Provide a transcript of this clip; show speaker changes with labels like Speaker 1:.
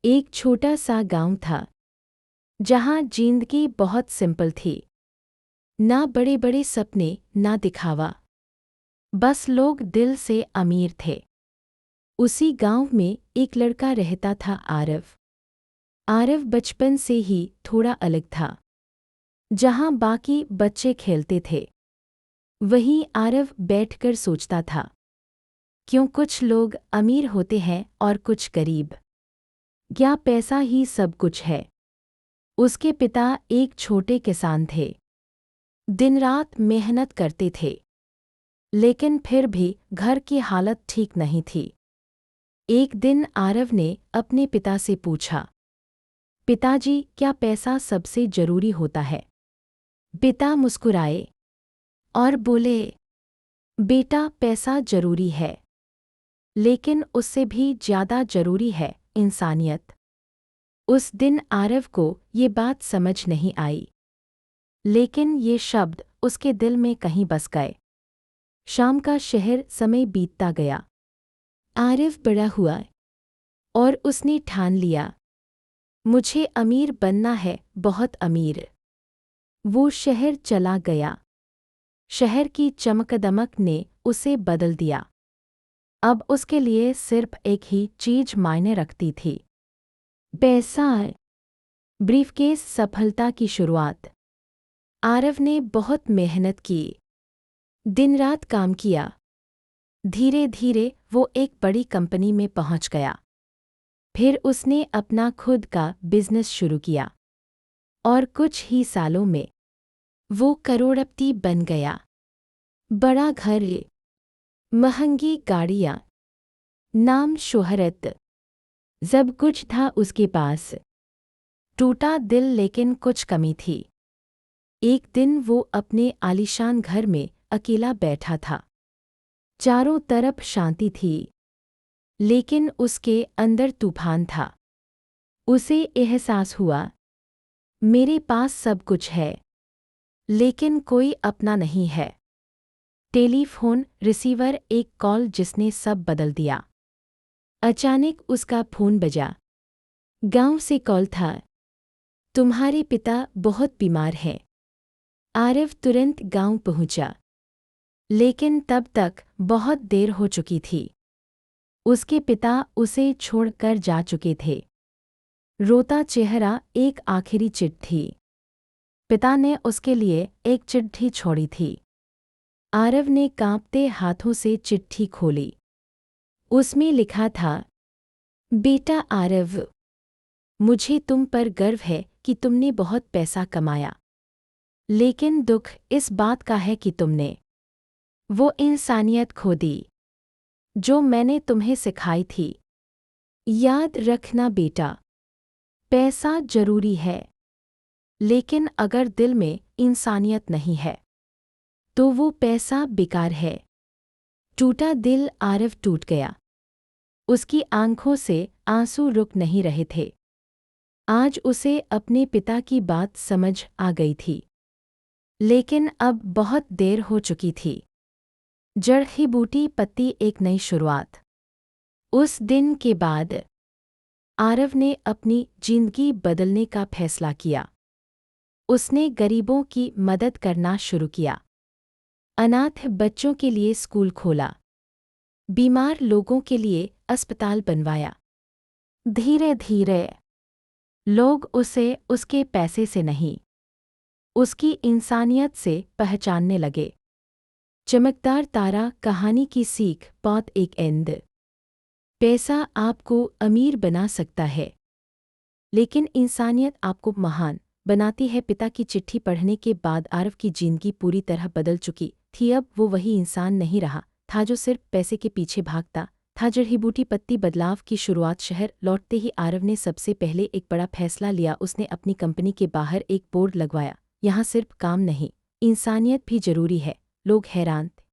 Speaker 1: एक छोटा सा गांव था जहां जिंदगी बहुत सिंपल थी। ना बड़े बड़े सपने, ना दिखावा, बस लोग दिल से अमीर थे। उसी गांव में एक लड़का रहता था, आरव। आरव बचपन से ही थोड़ा अलग था। जहां बाकी बच्चे खेलते थे, वहीं आरव बैठकर सोचता था, क्यों कुछ लोग अमीर होते हैं और कुछ गरीब? क्या पैसा ही सब कुछ है? उसके पिता एक छोटे किसान थे। दिन रात मेहनत करते थे, लेकिन फिर भी घर की हालत ठीक नहीं थी। एक दिन आरव ने अपने पिता से पूछा, पिताजी, क्या पैसा सबसे जरूरी होता है? पिता मुस्कुराए और बोले, बेटा, पैसा जरूरी है, लेकिन उससे भी ज्यादा जरूरी है इंसानियत। उस दिन आरव को ये बात समझ नहीं आई, लेकिन ये शब्द उसके दिल में कहीं बस गए। शाम का शहर, समय बीतता गया। आरव बड़ा हुआ और उसने ठान लिया, मुझे अमीर बनना है, बहुत अमीर। वो शहर चला गया। शहर की चमकदमक ने उसे बदल दिया। अब उसके लिए सिर्फ एक ही चीज मायने रखती थी, पैसा। ब्रीफकेस सफलता की शुरुआत। आरव ने बहुत मेहनत की, दिन रात काम किया। धीरे धीरे वो एक बड़ी कंपनी में पहुंच गया। फिर उसने अपना खुद का बिजनेस शुरू किया और कुछ ही सालों में वो करोड़पति बन गया। बड़ा घर, महंगी गाड़ियां, नाम, शोहरत, सब कुछ था उसके पास। टूटा दिल, लेकिन कुछ कमी थी। एक दिन वो अपने आलीशान घर में अकेला बैठा था। चारों तरफ शांति थी, लेकिन उसके अंदर तूफान था। उसे एहसास हुआ, मेरे पास सब कुछ है, लेकिन कोई अपना नहीं है। टेलीफोन रिसीवर, एक कॉल जिसने सब बदल दिया। अचानक उसका फोन बजा। गांव से कॉल था, तुम्हारे पिता बहुत बीमार हैं। आरव तुरंत गांव पहुंचा, लेकिन तब तक बहुत देर हो चुकी थी। उसके पिता उसे छोड़कर जा चुके थे। रोता चेहरा, एक आखिरी चिट्ठी। पिता ने उसके लिए एक चिट्ठी छोड़ी थी। आरव ने कांपते हाथों से चिट्ठी खोली। उसमें लिखा था, बेटा आरव, मुझे तुम पर गर्व है कि तुमने बहुत पैसा कमाया, लेकिन दुख इस बात का है कि तुमने वो इंसानियत खो दी जो मैंने तुम्हें सिखाई थी। याद रखना बेटा, पैसा जरूरी है, लेकिन अगर दिल में इंसानियत नहीं है तो वो पैसा बेकार है। टूटा दिल, आरव टूट गया। उसकी आंखों से आंसू रुक नहीं रहे थे। आज उसे अपने पिता की बात समझ आ गई थी, लेकिन अब बहुत देर हो चुकी थी। जड़ ही बूटी पत्ती, एक नई शुरुआत। उस दिन के बाद आरव ने अपनी जिंदगी बदलने का फैसला किया। उसने गरीबों की मदद करना शुरू किया। अनाथ बच्चों के लिए स्कूल खोला, बीमार लोगों के लिए अस्पताल बनवाया। धीरे धीरे लोग उसे उसके पैसे से नहीं, उसकी इंसानियत से पहचानने लगे। चमकदार तारा, कहानी की सीख, बहुत एक एंड। पैसा आपको अमीर बना सकता है, लेकिन इंसानियत आपको महान बनाती है। पिता की चिट्ठी पढ़ने के बाद आरव की जिंदगी पूरी तरह बदल चुकी थी। अब वो वही इंसान नहीं रहा था जो सिर्फ पैसे के पीछे भागता था। जड़ी बूटी पत्ती, बदलाव की शुरुआत। शहर लौटते ही आरव ने सबसे पहले एक बड़ा फैसला लिया। उसने अपनी कंपनी के बाहर एक बोर्ड लगवाया, यहाँ सिर्फ काम नहीं, इंसानियत भी जरूरी है। लोग हैरान थे।